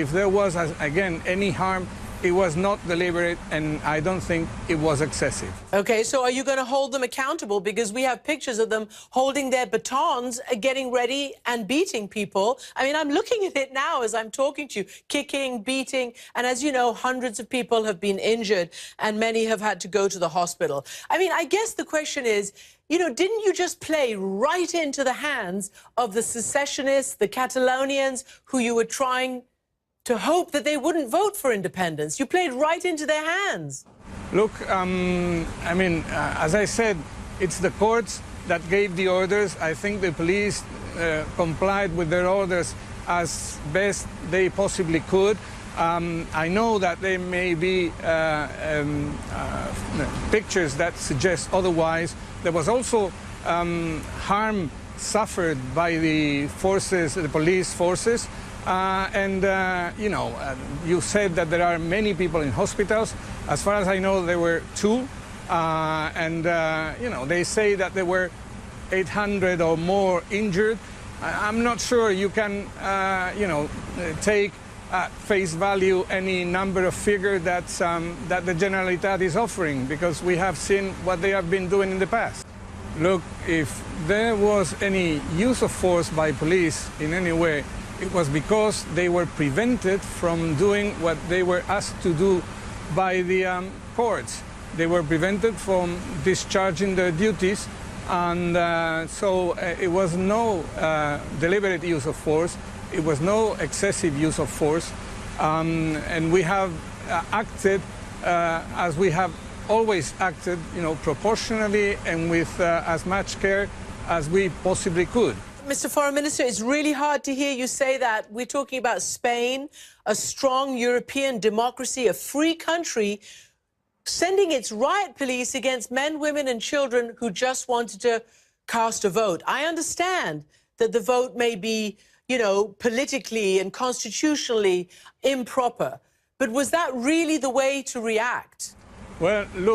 If there was, again, any harm, it was not deliberate, and I don't think it was excessive. Okay, so are you going to hold them accountable? Because we have pictures of them holding their batons, getting ready and beating people. I mean, I'm looking at it now as I'm talking to you, kicking, beating. And as you know, hundreds of people have been injured and many have had to go to the hospital. I mean, I guess the question is, you know, didn't you just play right into the hands of the secessionists, the Catalonians, who you were trying to hope that they wouldn't vote for independence? You played right into their hands. Look, I mean, as I said, it's the courts that gave the orders. I think the police complied with their orders as best they possibly could. I know that there may be pictures that suggest otherwise. There was also harm suffered by the forces, the police forces. You know, you said that there are many people in hospitals. As far as I know, there were 2. You know, they say that there were 800 or more injured. I'm not sure you can, you know, take at face value any number of figure that the Generalitat is offering, because we have seen what they have been doing in the past. Look, if there was any use of force by police in any way, it was because they were prevented from doing what they were asked to do by the courts. They were prevented from discharging their duties, and so it was no deliberate use of force. It was no excessive use of force, and we have acted as we have always acted, you know, proportionally and with as much care as we possibly could. Mr. Foreign Minister, it's really hard to hear you say that. We're talking about Spain, a strong European democracy, a free country, sending its riot police against men, women and children who just wanted to cast a vote. I understand that the vote may be, you know, politically and constitutionally improper, but was that really the way to react? Well, look,